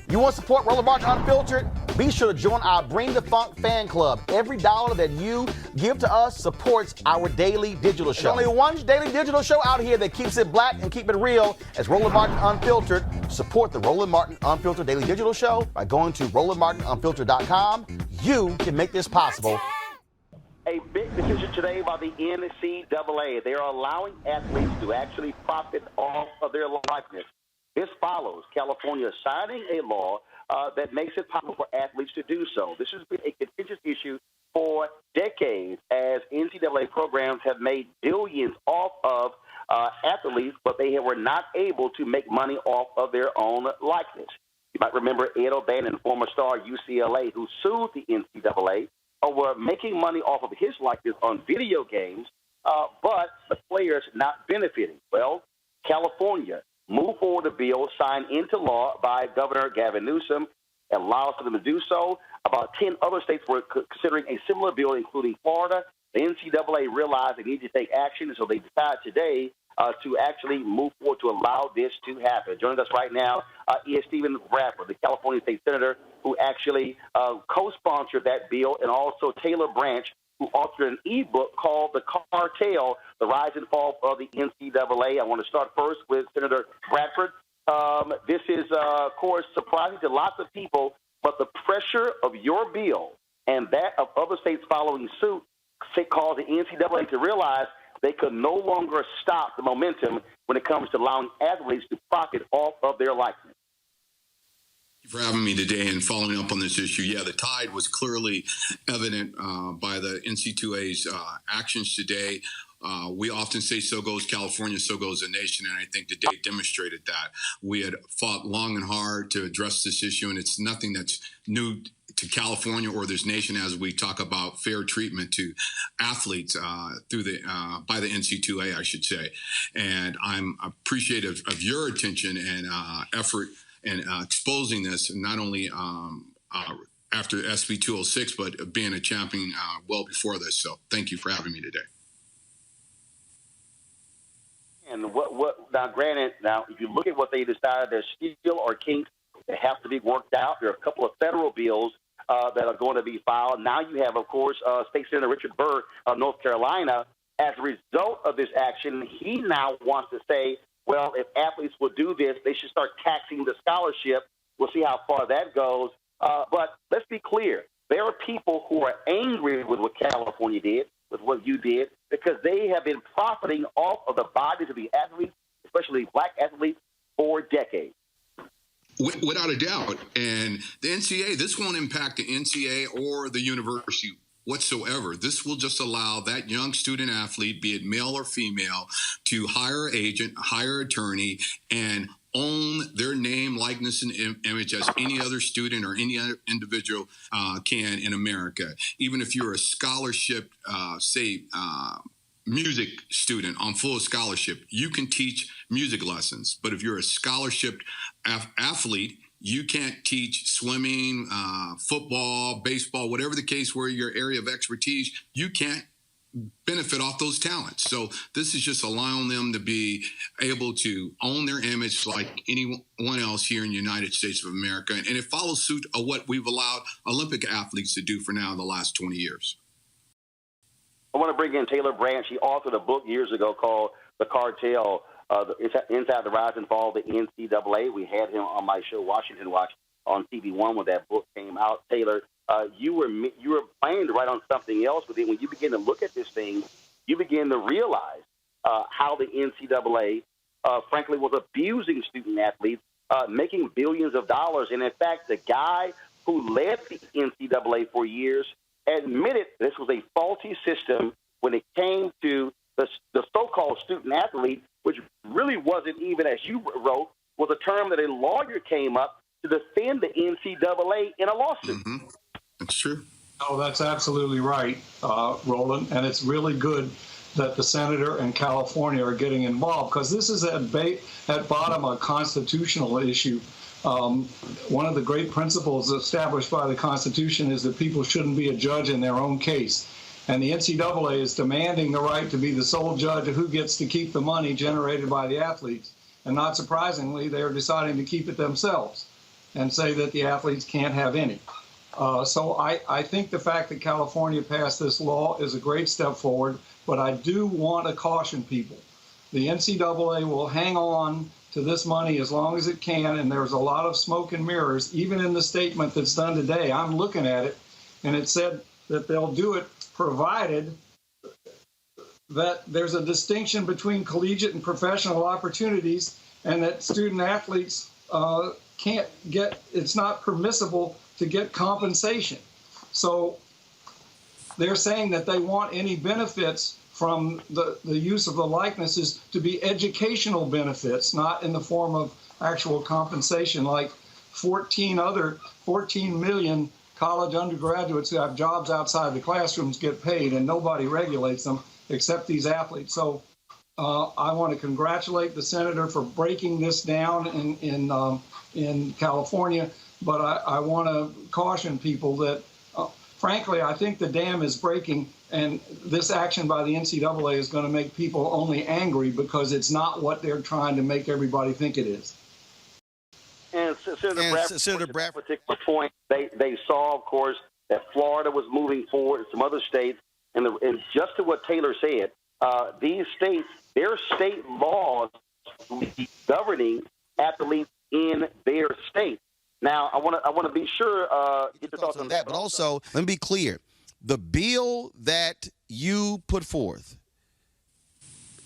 You want to support Roland Martin Unfiltered? Be sure to join our Bring the Funk fan club. Every dollar that you give to us supports our daily digital show. There's only one daily digital show out here that keeps it black and keep it real as Roland Martin Unfiltered. Support the Roland Martin Unfiltered daily digital show by going to RolandMartinUnfiltered.com. You can make this possible. A big decision today by the NCAA. They are allowing athletes to actually profit off of their likeness. This follows California signing a law that makes it possible for athletes to do so. This has been a contentious issue for decades as NCAA programs have made billions off of athletes, but they were not able to make money off of their own likeness. You might remember Ed O'Bannon, former star UCLA, who sued the NCAA over making money off of his likeness on video games, but the players not benefiting. Well, California moved forward a bill signed into law by Governor Gavin Newsom, allows for them to do so. About 10 other states were considering a similar bill, including Florida. The NCAA realized they needed to take action, and so they decided today to actually move forward to allow this to happen. Joining us right now is Stephen Bradford, the California State Senator, who actually co-sponsored that bill, and also Taylor Branch, who authored an e-book called The Cartel, The Rise and Fall of the NCAA. I want to start first with Senator Bradford. This is, of course, surprising to lots of people, but the pressure of your bill and that of other states following suit caused the NCAA to realize they could no longer stop the momentum when it comes to allowing athletes to profit off of their likeness. For having me today and following up on this issue. Yeah, the tide was clearly evident by the NCAA's actions today. We often say so goes California, so goes the nation, and I think today demonstrated that. We had fought long and hard to address this issue, and it's nothing that's new to California or this nation as we talk about fair treatment to athletes through the by the NCAA, I should say. And I'm appreciative of your attention and effort and exposing this, not only after SB 206, but being a champion well before this. So thank you for having me today. And what now, granted, now, if you look at what they decided, there's still are kinks that have to be worked out. There are a couple of federal bills that are going to be filed. Now you have, of course, State Senator Richard Burr of North Carolina. As a result of this action, he now wants to say, well, if athletes will do this, they should start taxing the scholarship. We'll see how far that goes. But let's be clear. There are people who are angry with what California did, with what you did, because they have been profiting off of the bodies of the athletes, especially black athletes, for decades. Without a doubt. And the NCAA, this won't impact the NCAA or the university whatsoever. This will just allow that young student athlete, be it male or female, to hire an agent, hire an attorney, and own their name, likeness, and image as any other student or any other individual can in America. Even if you're a scholarship, music student on full scholarship, you can teach music lessons. But if you're a scholarship athlete, you can't teach swimming, football, baseball, whatever the case where your area of expertise, you can't benefit off those talents. So this is just allowing them to be able to own their image like anyone else here in the United States of America. And it follows suit of what we've allowed Olympic athletes to do for now the last 20 years. I want to bring in Taylor Branch. He authored a book years ago called The Cartel, Inside the Rise and Fall of the NCAA. We had him on my show, Washington Watch, on TV One when that book came out. Taylor, you were planning to write on something else, but then when you begin to look at this thing, you begin to realize how the NCAA, frankly, was abusing student athletes, making billions of dollars. And in fact, the guy who led the NCAA for years admitted this was a faulty system when it came to the so-called student athlete, which really wasn't even, as you wrote, was a term that a lawyer came up to defend the NCAA in a lawsuit. Mm-hmm. That's true. Oh, that's absolutely right, Roland. And it's really good that the senator and California are getting involved, because this is at bottom a constitutional issue. One of the great principles established by the Constitution is that people shouldn't be a judge in their own case. And the NCAA is demanding the right to be the sole judge of who gets to keep the money generated by the athletes. And not surprisingly, they are deciding to keep it themselves. and say that the athletes can't have any. So I think the fact that California passed this law is a great step forward, but I do want to caution people. The NCAA will hang on to this money as long as it can, and there's a lot of smoke and mirrors. Even in the statement that's done today, I'm looking at it, and it said that they'll do it provided that there's a distinction between collegiate and professional opportunities, and that student athletes can't get, it's not permissible to get compensation. So they're saying that they want any benefits from the use of the likenesses to be educational benefits, not in the form of actual compensation, like 14 million college undergraduates who have jobs outside the classrooms get paid, and nobody regulates them except these athletes. So I want to congratulate the senator for breaking this down in California, but I want to caution people that, frankly, I think the dam is breaking, and this action by the NCAA is going to make people only angry because it's not what they're trying to make everybody think it is. And Senator Bradford, particular point, they saw, of course, that Florida was moving forward, some other states, and just to what Taylor said, these states, their state laws will be governing athletes in their state. Now, I want to be sure get your thoughts on that. But also, let me be clear: the bill that you put forth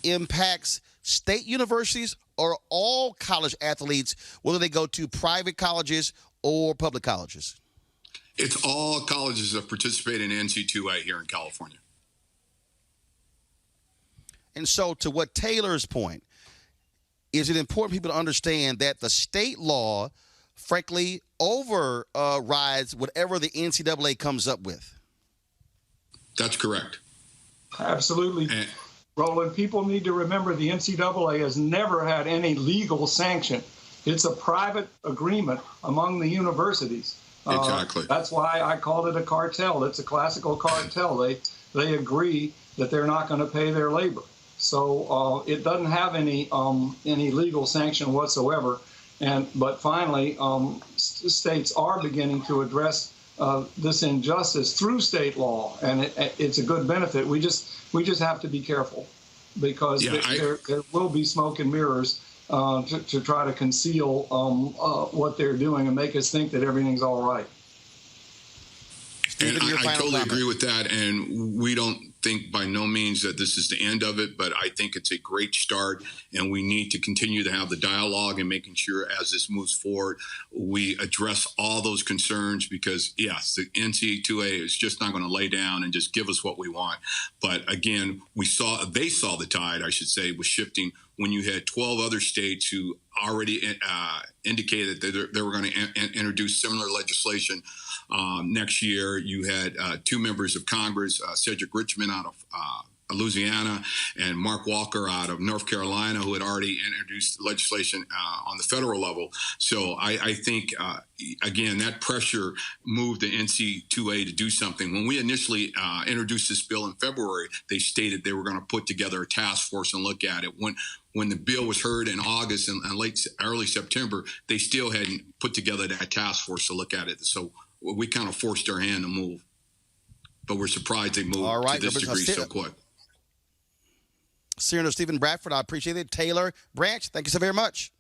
impacts state universities or all college athletes, whether they go to private colleges or public colleges. It's all colleges that participate in NCAA here in California. And so, to what Taylor's point, is it important for people to understand that the state law, frankly, overrides whatever the NCAA comes up with? That's correct. Absolutely. Roland, people need to remember the NCAA has never had any legal sanction. It's a private agreement among the universities. Exactly. That's why I called it a cartel. It's a classical cartel. They agree that they're not going to pay their labor. So it doesn't have any legal sanction whatsoever. But finally, states are beginning to address this injustice through state law, and it's a good benefit. We just have to be careful, because there will be smoke and mirrors to try to conceal what they're doing and make us think that everything's all right. And I totally agree with that, and we don't think by no means that this is the end of it, but I think it's a great start, and we need to continue to have the dialogue and making sure as this moves forward, we address all those concerns, because yes, the NCAA is just not going to lay down and just give us what we want. But again, they saw the tide, I should say, was shifting when you had 12 other states who already indicated that they were going to introduce similar legislation next year. You had two members of Congress, Cedric Richmond out of Louisiana and Mark Walker out of North Carolina, who had already introduced legislation on the federal level. So I think, again, that pressure moved the NCAA to do something. When we initially introduced this bill in February, they stated they were going to put together a task force and look at it. When the bill was heard in August and early September, they still hadn't put together that task force to look at it. So we kind of forced their hand to move. But we're surprised they moved to this degree so quick. Senator Stephen Bradford, I appreciate it. Taylor Branch, thank you so very much.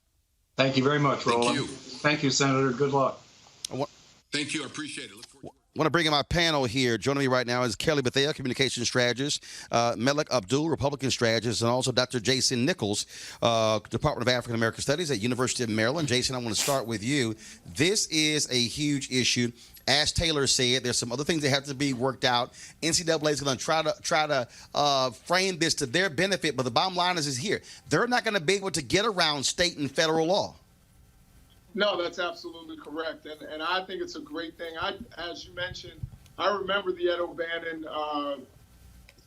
Thank you very much, Roland. Thank you. Thank you, Senator. Good luck. Thank you. I appreciate it. I want to bring in my panel here. Joining me right now is Kelly Bethea, communication strategist, Melik Abdul, Republican strategist, and also Dr. Jason Nichols, Department of African American Studies at University of Maryland. Jason, I want to start with you. This is a huge issue. As Taylor said, there's some other things that have to be worked out. NCAA is going to try to frame this to their benefit, but the bottom line is here. They're not going to be able to get around state and federal law. No, that's absolutely correct, and I think it's a great thing. As you mentioned, I remember the Ed O'Bannon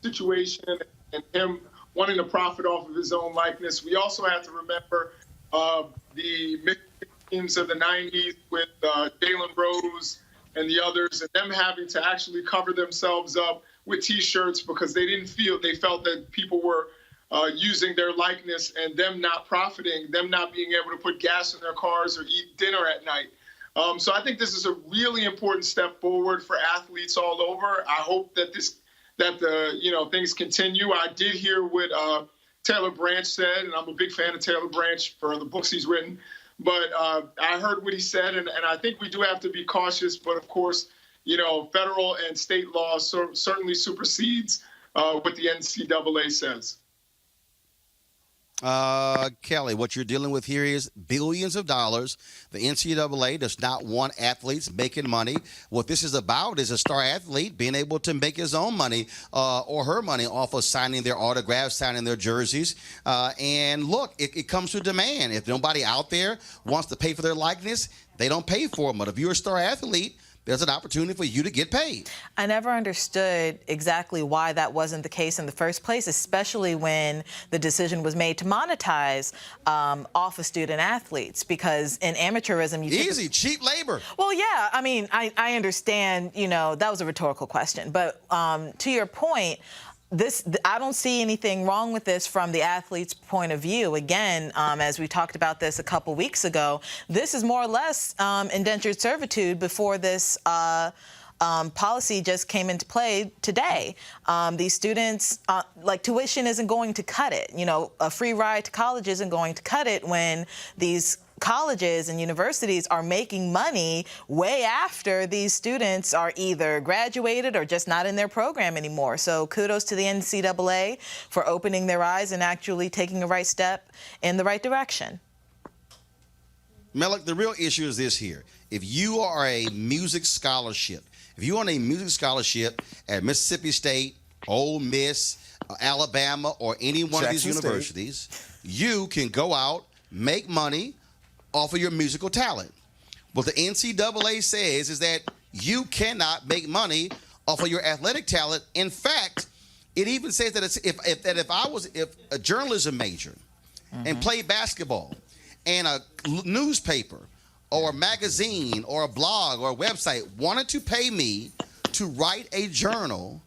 situation and him wanting to profit off of his own likeness. We also have to remember the Michigan teams of the 90s with Jalen Rose and the others, and them having to actually cover themselves up with T-shirts because they felt that people were using their likeness and them not profiting, them not being able to put gas in their cars or eat dinner at night. So I think this is a really important step forward for athletes all over. I hope that things continue. I did hear what Taylor Branch said, and I'm a big fan of Taylor Branch for the books he's written. But I heard what he said, and I think we do have to be cautious. But of course, federal and state law certainly supersedes what the NCAA says. Kelly, what you're dealing with here is billions of dollars. The NCAA does not want athletes making money. What this is about is a star athlete being able to make his own money or her money off of signing their autographs, signing their jerseys. And look, it comes to demand. If nobody out there wants to pay for their likeness, they don't pay for them. But if you're a star athlete, there's an opportunity for you to get paid. I never understood exactly why that wasn't the case in the first place, especially when the decision was made to monetize off of student athletes, because in amateurism, cheap labor. Well, yeah, I mean, I understand, that was a rhetorical question. But to your point, I don't see anything wrong with this from the athlete's point of view. Again, as we talked about this a couple weeks ago, this is more or less indentured servitude before this policy just came into play today. These students, tuition isn't going to cut it. A free ride to college isn't going to cut it when these colleges and universities are making money way after these students are either graduated or just not in their program anymore. So kudos to the NCAA for opening their eyes and actually taking a right step in the right direction. Melik, the real issue is this here. If you are a music scholarship, if you are on a music scholarship at Mississippi State, Ole Miss, Alabama, or any one of these universities, you can go out, make money off of your musical talent. What the NCAA says is that you cannot make money off of your athletic talent. In fact, it even says that if I was a journalism major and played basketball, and a newspaper or a magazine or a blog or a website wanted to pay me to write a journal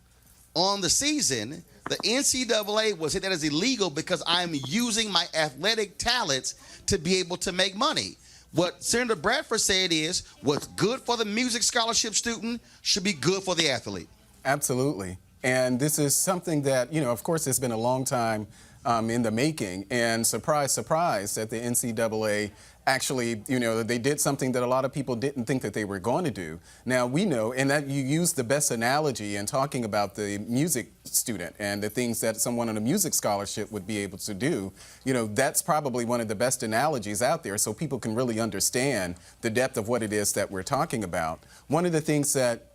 on the season, the NCAA will say that is illegal because I'm using my athletic talents to be able to make money. What Senator Bradford said is what's good for the music scholarship student should be good for the athlete. Absolutely. And this is something that, of course, it's been a long time in the making. And surprise, surprise, that the NCAA actually, they did something that a lot of people didn't think that they were going to do. Now, we know, and that you used the best analogy in talking about the music student and the things that someone on a music scholarship would be able to do. That's probably one of the best analogies out there so people can really understand the depth of what it is that we're talking about. One of the things that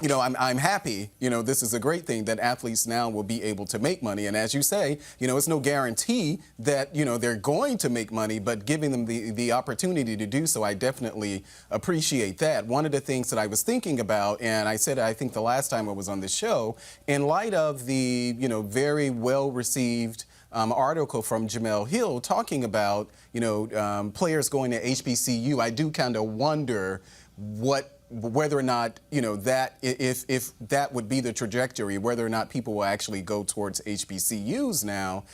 I'm happy, this is a great thing that athletes now will be able to make money. And as you say, it's no guarantee that, they're going to make money, but giving them the opportunity to do so, I definitely appreciate that. One of the things that I was thinking about, and I said, I think the last time I was on the show, in light of the, very well-received article from Jamel Hill talking about, players going to HBCU, I do kind of wonder whether or not, that if that would be the trajectory, whether or not people will actually go towards HBCUs now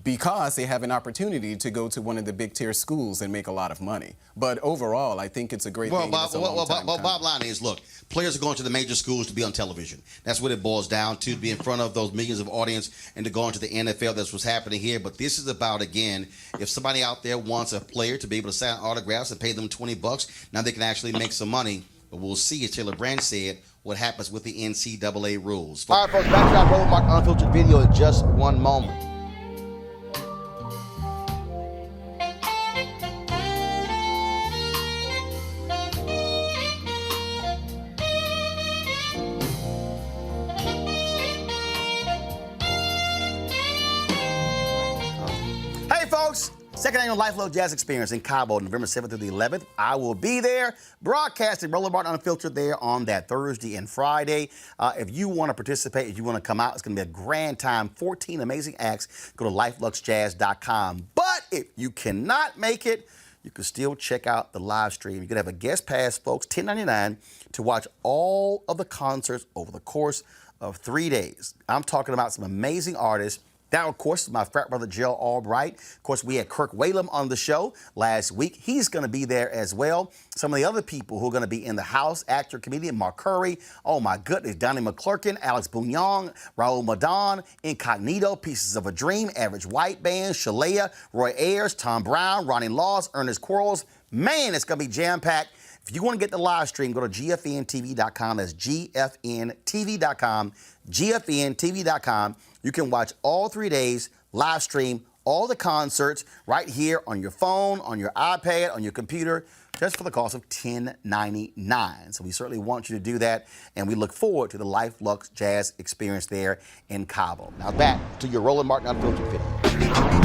because they have an opportunity to go to one of the big tier schools and make a lot of money. But overall, I think it's a great thing. Bottom line is, look, players are going to the major schools to be on television. That's what it boils down to be in front of those millions of audience and to go into the NFL. That's what's happening here. But this is about, again, if somebody out there wants a player to be able to sign autographs and pay them $20, now they can actually make some money. But we'll see, as Taylor Branch said, what happens with the NCAA rules. All right, folks, back to our Roland Martin Unfiltered video in just one moment. Hey, folks. Second annual Luxe Jazz Experience in Cabo, November 7th through the 11th. I will be there, broadcasting Roland Martin Unfiltered there on that Thursday and Friday. If you want to participate, if you want to come out, it's going to be a grand time. 14 amazing acts. Go to lifeluxejazz.com. But if you cannot make it, you can still check out the live stream. You're going to have a guest pass, folks, $10.99 to watch all of the concerts over the course of 3 days. I'm talking about some amazing artists That, of course, is my frat brother, Gerald Albright. Of course, we had Kirk Whalum on the show last week. He's going to be there as well. Some of the other people who are going to be in the house, actor, comedian Mark Curry. Oh, my goodness. Donnie McClurkin, Alex Bouillon, Raul Madan, Incognito, Pieces of a Dream, Average White Band, Shalea, Roy Ayers, Tom Brown, Ronnie Laws, Ernest Quarles. Man, it's going to be jam-packed. If you want to get the live stream, go to gfntv.com. That's gfntv.com, gfntv.com. You can watch all 3 days, live stream, all the concerts right here on your phone, on your iPad, on your computer, just for the cost of $10.99. So we certainly want you to do that, and we look forward to the Luxe Jazz experience there in Cabo. Now back to your Roland Martin Unfiltered video.